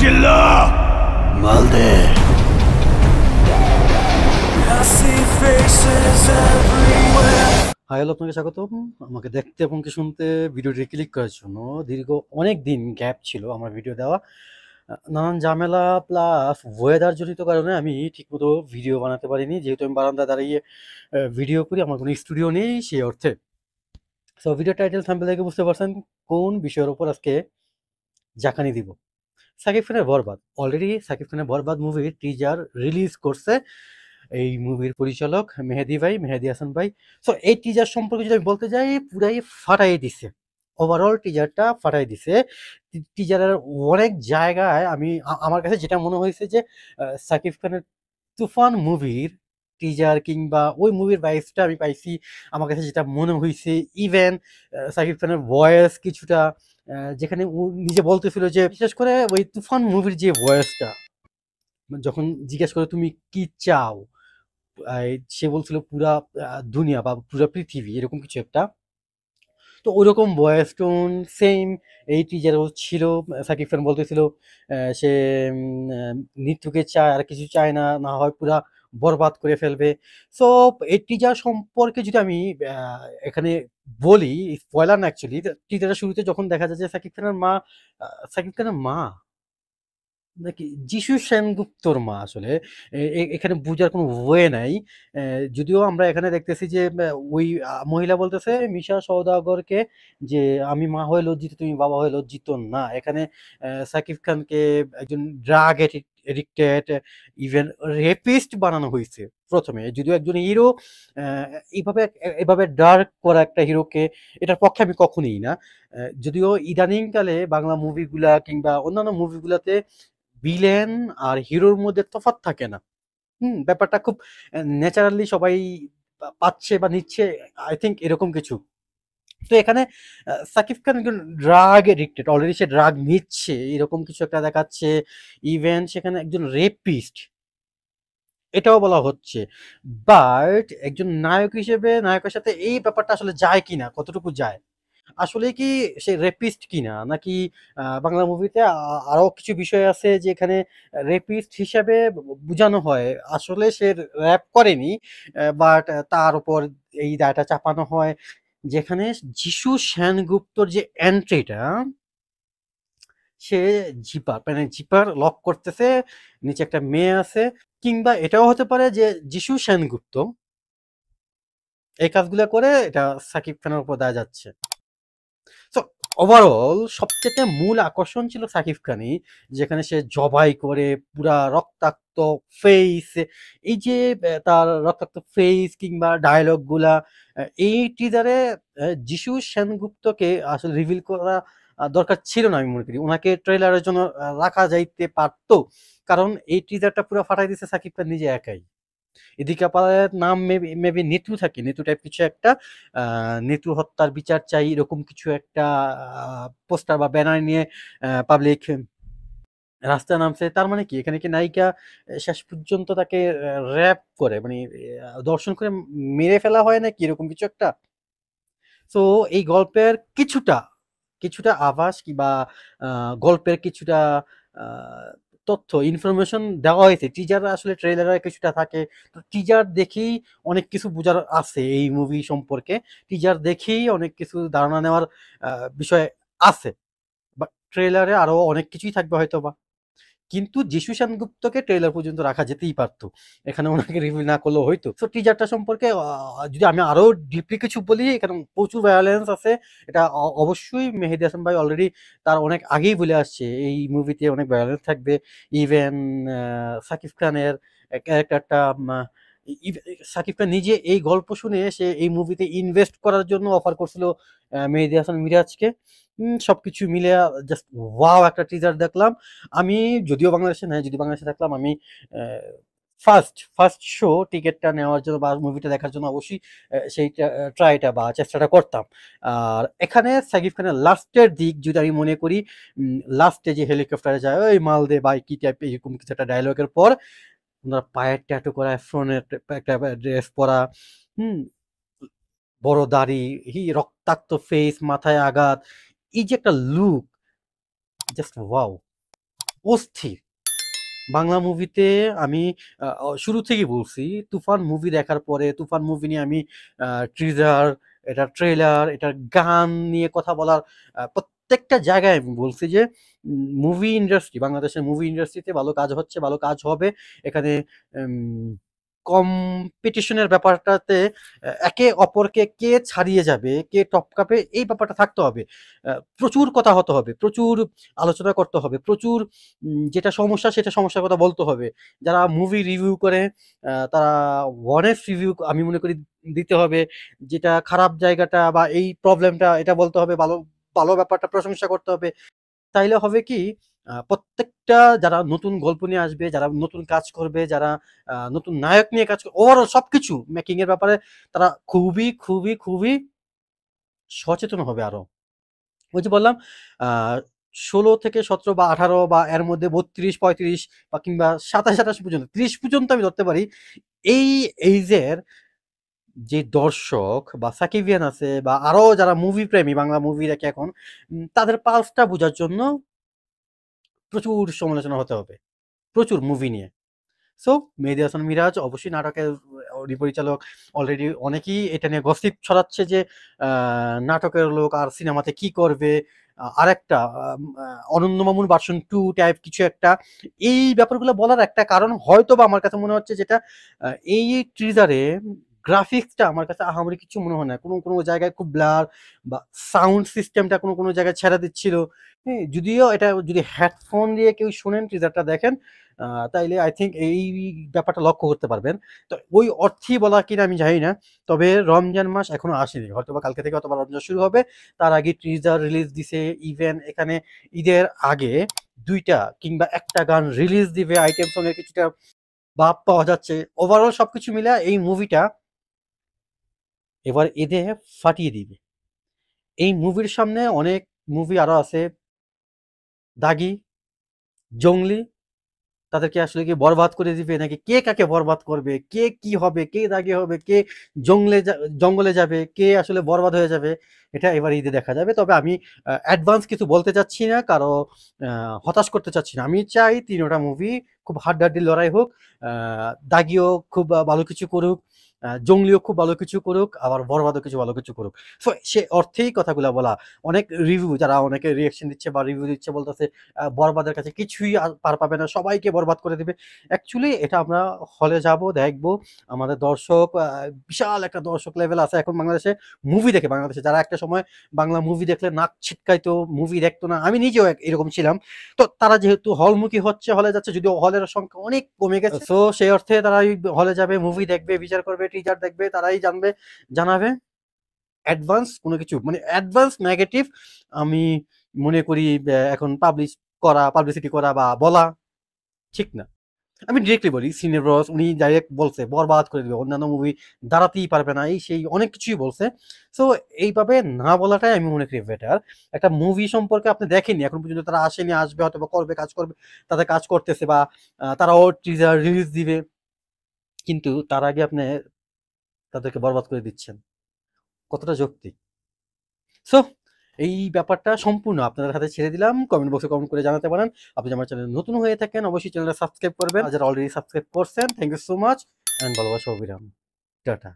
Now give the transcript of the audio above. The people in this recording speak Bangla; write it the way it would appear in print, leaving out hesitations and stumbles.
চিল্লা মালদে। হাই হ্যালো, আপনাকে স্বাগতম আমাকে দেখতে এবং কি শুনতে ভিডিওটি ক্লিক করার জন্য। দীর্ঘ অনেক দিন গ্যাপ ছিল আমার ভিডিও দেওয়া, নানান ঝামেলা প্লাস ওয়েদার জনিত কারণে আমি ঠিকমতো ভিডিও বানাতে পারিনি, যেহেতু আমি বারান্দায় দাঁড়িয়ে ভিডিও করি, আমার কোনো স্টুডিও নেই সেই অর্থে। সো ভিডিও টাইটেল থাম্বনেল দেখে বুঝতে পারছেন কোন বিষয়ের ওপর আজকে জাকানি দিব। সাকিব খানের বরবাদ, অলরেডি সাকিব খানের বরবাদ মুভির টিজার রিলিজ করছে এই মুভির পরিচালক মেহেদি হাসান ভাই। সো এই টিজার সম্পর্কে যদি আমি বলতে যাই, পুরাই ফাটাই দিছে, ওভারঅল টিজারটা ফাটাই দিছে। টিজারের অনেক জায়গায় আমার কাছে যেটা মনে হয়েছে যে সাকিব খানের তুফান মুভির টিজার কিংবা ওই মুভির ভাইবসটা আমি পাইছি। আমার কাছে যেটা মনে হয়েছে, ইভেন সাকিব খানের ভয়েস কিছুটা যেখানে ও নিজে বলতেছিল যে, বিশেষ করে ওই তুফান মুভির যে ভয়েসটা, যখন জিজ্ঞেস করে তুমি কি চাও, সে বলছিল পুরা দুনিয়া বা পুরা পৃথিবী, এরকম কিছু একটা। তো ওইরকম ভয়েস টোন সেম এই টিজারও ছিল। সাকিব খান বলতেছিল সে নিত্যুকে চায়, আর কিছু চায় না, না হয় পুরা বরবাদ করে ফেলবে। সো এই টিজার সম্পর্কে যদি আমি এখানে বলি, স্পয়লার না অ্যাকচুয়ালি, টিজারের শুরুতে যখন দেখা যায় যে সাকিব খানের মা নাকি যিশু সেনগুপ্তর মা, আসলে এখানে বুঝার কোনো ওয়ে নাই। যদিও আমরা এখানে দেখতেছি যে ওই মহিলা বলতেছে মিশা সওদাগরকে যে আমি মা হয়ে লজ্জিত, তুমি বাবা হয়ে লজ্জিত না। এখানে সাকিব খানকে একজন ড্রাগ এডিক্টেড, ইভেন রেপিস্ট বানানো হয়েছে প্রথমে। যদিও একজন হিরো এইভাবে এভাবে ডার্ক করা একটা হিরোকে, এটার পক্ষে আমি কখনোই না। যদিও ইদানিংকালে বাংলা মুভিগুলা কিংবা অন্যান্য মুভিগুলাতে ভিলেন আর হিরোর মধ্যে তফাৎ থাকে না। ব্যাপারটা খুব ন্যাচারালি সবাই পাচ্ছে বা নিচ্ছে, আই থিঙ্ক এরকম কিছু। তো এখানে সাকিব খান একজন ড্রাগ এডিক্টেড, অলরেডি সে ড্রাগ নিচ্ছে এরকম কিছু একটা দেখাচ্ছে। ইভেন সেখানে একজন রেপিস্ট, এটাও বলা হচ্ছে। বাট একজন নায়ক হিসেবে নায়কের সাথে এই ব্যাপারটা আসলে যায় কিনা, কতটুকু যায়, আসলে কি সে রেপিস্ট কিনা, নাকি বাংলা মুভিতে আরো কিছু বিষয় আছে যে এখানে রেপিস্ট হিসেবে বোঝানো হয়, আসলে সে র্যাপ করেনি, বাট তার উপর এই দায়টা চাপানো হয়। যেখানে যিশু সেনগুপ্তর যে এন্ট্রিটা, সে জিপার মানে জিপার লক করতেছে, নিচে একটা মেয়ে আছে, কিংবা এটাও হতে পারে যে যিশু সেনগুপ্ত এই কাজগুলো করে এটা সাকিব খানের উপর দেয়া যাচ্ছে। সো ওভারঅল সবচেয়ে মূল আকর্ষণ ছিল সাকিব খানই, যেখানে সে জবাই করে পুরা রক্তাক্ত ফেস, এই যে তার রক্তাক্ত ফেস কিংবা ডায়লগ গুলা, এই টিজারে যিশু সেনগুপ্তকে আসলে রিভিল করা দরকার ছিল না। আমি মনে করি ওনাকে ট্রেলারের জন্য রাখা যাইতে পারতো, কারণ এই টিজারটা পুরো ফাটাই দিচ্ছে সাকিব খান নিজে একাই। এদিকে আপাতত নাম মেবি নিতু থাকে, নিতু টাইপ কিছু একটা, নিতু হত্যার বিচার চাই এরকম কিছু একটা পোস্টার বা ব্যানার নিয়ে পাবলিক রাস্তায় নামছে। তার মানে কি এখানে কি নায়িকা শেষ পর্যন্ত তাকে র্যাপ করে, মানে দর্শন করে মেরে ফেলা হয় নাকি এরকম কিছু একটা। সো এই গল্পের কিছুটা কিছুটা আভাস কিংবা গল্পের কিছুটা তথ্য ইনফরমেশন দেওয়া হয়েছে টিজার, আসলে ট্রেলারে কিছুটা থাকে। তো টিজার দেখেই অনেক কিছু বোঝার আছে এই মুভি সম্পর্কে, টিজার দেখেই অনেক কিছু ধারণা নেওয়ার বিষয় আছে। বাট ট্রেলারে আরো অনেক কিছুই থাকবে হয়তোবা, কিন্তু যিশু সেনগুপ্তকে ট্রেলার পর্যন্ত রাখা যেতেই পারতো, এখানে ওনাকে রিভিল না করলেও হয়তো। তো টিজারটা সম্পর্কে যদি আমি আরো ডিপলি কিছু বলি, এখানে প্রচুর ভায়োলেন্স আছে। এটা অবশ্যই মেহেদী হাসান ভাই অলরেডি তার অনেক আগেই বলে আসছে এই মুভিতে অনেক ভায়োলেন্স থাকবে। ইভেন সাকিব খানের ক্যারেক্টারটা, সাকিব খান নিজে এই গল্প শুনে সে এই মুভিতে ইনভেস্ট করার জন্য অফার করছিল মেহেদী হাসান মিরাজকে। সবকিছু মিলে জাস্ট ওয়াও একটা টিজার দেখলাম আমি। যদিও বাংলাদেশে নাই, যদি বাংলাদেশে থাকলাম আমি ফার্স্ট শো টিকিটটা নেওয়ার জন্য বা মুভিটা দেখার জন্য অবশ্যই সেইটা ট্রাইটা বা চেষ্টাটা করতাম। আর এখানে সাকিব খানের লাস্টের দিক যদি আমি মনে করি, লাস্টে যে হেলিকপ্টারে যায় ওই মাল দে বাই কি টাইপ এরকম কিছু একটা ডায়লগের পর ওনার পায়ের ট্যাটু করা, ফ্রনের একটা ড্রেস পরা, হুম বড় দাড়ি, রক্তাক্ত ফেস, মাথায় আঘাত, এই যে একটা লুক, জাস্ট ওয়াও। অস্থির। বাংলা মুভিতে আমি শুরু থেকেই বলছি, তুফান মুভি দেখার পরে তুফান মুভি নিয়ে আমি টিজার, এটার ট্রেলার, এটার গান নিয়ে কথা বলার প্রত্যেকটা জায়গায় আমি বলছি যে মুভি ইন্ডাস্ট্রি, বাংলাদেশের মুভি ইন্ডাস্ট্রিতে ভালো কাজ হচ্ছে, ভালো কাজ হবে। এখানে উম কম্পিটিশনের ব্যাপারটাতে একে অপরকে কে ছাড়িয়ে যাবে, কে টপকাবে এই ব্যাপারটা থাকতে হবে। প্রচুর কথা হতে হবে, প্রচুর আলোচনা করতে হবে, প্রচুর যেটা সমস্যা সেটা সমস্যার কথা বলতে হবে। যারা মুভি রিভিউ করে তারা honest রিভিউ আমি মনে করি দিতে হবে। যেটা খারাপ জায়গাটা বা এই প্রবলেমটা এটা বলতে হবে, ভালো ভালো ব্যাপারটা প্রশংসা করতে হবে। তাইলে হবে কি প্রত্যেকটা যারা নতুন গল্প নিয়ে আসবে, যারা নতুন কাজ করবে, যারা নতুন নায়ক নিয়ে কাজ করবে, ওভারঅল সবকিছু মেকিং এর ব্যাপারে তারা খুবই, খুবই, খুবই সচেতন হবে আরো। ওই যে বললাম আ ১৬ থেকে ১৭ বা ১৮ বা এর মধ্যে ৩২, ৩৫ বা কিংবা ২৭, ২৮ পর্যন্ত ৩০ পর্যন্ত আমি ধরতে পারি। এই এইজের যে দর্শক বা সাকিবিয়ান আছে বা আরো যারা মুভি প্রেমী, বাংলা মুভি দেখে এখন তাদের পালসটা বোঝার জন্য প্রচুর সমালোচনা হতে হবে। প্রচুর মুভি নিয়ে। সো মেহেদী হাসান মিরাজ অবশ্যই নাটকের পরিচালক। অলরেডি অনেকেই এটা নিয়ে গসিপ ছড়াচ্ছে যে আ নাটকের লোক আর সিনেমাতে কি করবে? আরেকটা অনন্য মামুন ভার্সন 2 টাইপ কিছু একটা। এই ব্যাপারগুলো বলার একটা কারণ হয়তোবা আমার কাছে মনে হচ্ছে যেটা আ এই টিজারে গ্রাফিক্সটা আমার কাছে আহামরি কিছু মনে হয় না। কোনো জায়গায় খুব ব্লার বা সাউন্ড সিস্টেমটা কোনো জায়গায় ছেড়ে দিচ্ছিল। হ্যাঁ? যদিও এটা যদি হেডফোন দিয়ে কেউ শোনেন টিজারটা দেখেন আ তাইলে আই থিংক এই ব্যাপারটা লক্ষ্য করতে পারবেন। তো ওই অর্থেই বলা কিনা আমি জানি না। তবে রমজান মাস এখনো আসেনি। হয়তোবা কালকে থেকে হয়তোবা রমজান শুরু হবে। তার আগে টিজার রিলিজ দিছে। ইভেন এখানে ঈদের আগে ২ টা কিংবা ১ টা গান রিলিজ দিবে। আইটেম সং এর কিছুটা ভাব পাওয়া যাচ্ছে। ওভারঅল সবকিছু মিলায় এই মুভিটা এবার ঈদে ফাটিয়ে দিবে। এই মুভির সামনে অনেক মুভি আরো আছে। দাগি, জংলি তাদেরকে আসলে কি বরবাদ করে দিবে নাকি কে কাকে বরবাদ করবে? কে কি হবে? কে দাগি হবে? কে জঙ্গলে যাবে? কে আসলে বরবাদ হয়ে যাবে? এটা এবার ঈদে দেখা যাবে। তবে আমি অ্যাডভান্স কিছু বলতে চাচ্ছি না, কারো আ হতাশ করতে চাচ্ছি না। আমি চাই ৩ টা মুভি খুব হাড্ডাহাড্ডি লড়াই হোক। আ দাগিও খুব ভালো কিছু করুক। জংলিও খুব ভালো কিছু করুক। আবার বরবাদও কিছু ভালো কিছু করুক। সো সে অর্থেই কথাগুলা বলা। অনেক রিভিউ যারা অনেকে রিঅ্যাকশন দিচ্ছে বা রিভিউ দিচ্ছে বলতেছে বরবাদের কাছে কিছুই পার পাবে না। সবাইকে বরবাদ করে দিবে। অ্যাকচুয়ালি এটা আমরা হলে যাবো, দেখবো। আমাদের দর্শক বিশাল একটা দর্শক লেভেল আছে এখন বাংলাদেশে। মুভি দেখে বাংলাদেশে যারা একটা সময় বাংলা মুভি দেখলে নাক ছিটকাইতো, মুভি দেখতো না। আমি নিজেও এরকম ছিলাম। তো তারা যেহেতু হলমুখী হচ্ছে, হলে যাচ্ছে, যদিও হলের সংখ্যা অনেক কমে গেছে। সো সেই অর্থে তারা ওই হলে যাবে, মুভি দেখবে, বিচার করবে, টিজার দেখবে, তারাই জানাবে। অ্যাডভান্স কোনো কিছু মানে অ্যাডভান্স নেগেটিভ আমি মনে করি এখন পাবলিসিটি করা বা বলা ঠিক না। আমি ডিরেক্টলি বলি, সিনেব্রস উনি ডাইরেক্ট বলছে বরবাদ করে দিবে। অন্যান্য মুভি দাঁড়াতেই পারবে না। এই সেই অনেক কিছুই বলছে। সো এইভাবে না বলাটাই আমি মনে করি বেটার। একটা মুভি সম্পর্কে আপনি দেখেননি। এখন পর্যন্ত তারা আসেনি, আসবে হয়তোবা করবে, কাজ করবে। তাদের কাজ করতেছে বা তারাও টিজার রিলিজ দিবে। কিন্তু তার আগে আপনি তাদেরকে বরবাদ করে দিচ্ছেন। কতটা যৌক্তিক? সো এই ব্যাপারটা সম্পূর্ণ আপনাদের হাতে ছেড়ে দিলাম। কমেন্ট বক্সে কমেন্ট করে জানাতে পারেন। আপনি যদি আমার চ্যানেলে নতুন হয়ে থাকেন অবশ্যই চ্যানেলটা সাবস্ক্রাইব করবেন। আর যারা অলরেডি সাবস্ক্রাইব করছেন thank you so much and ভালোবাসা অবিরাম। টাটা।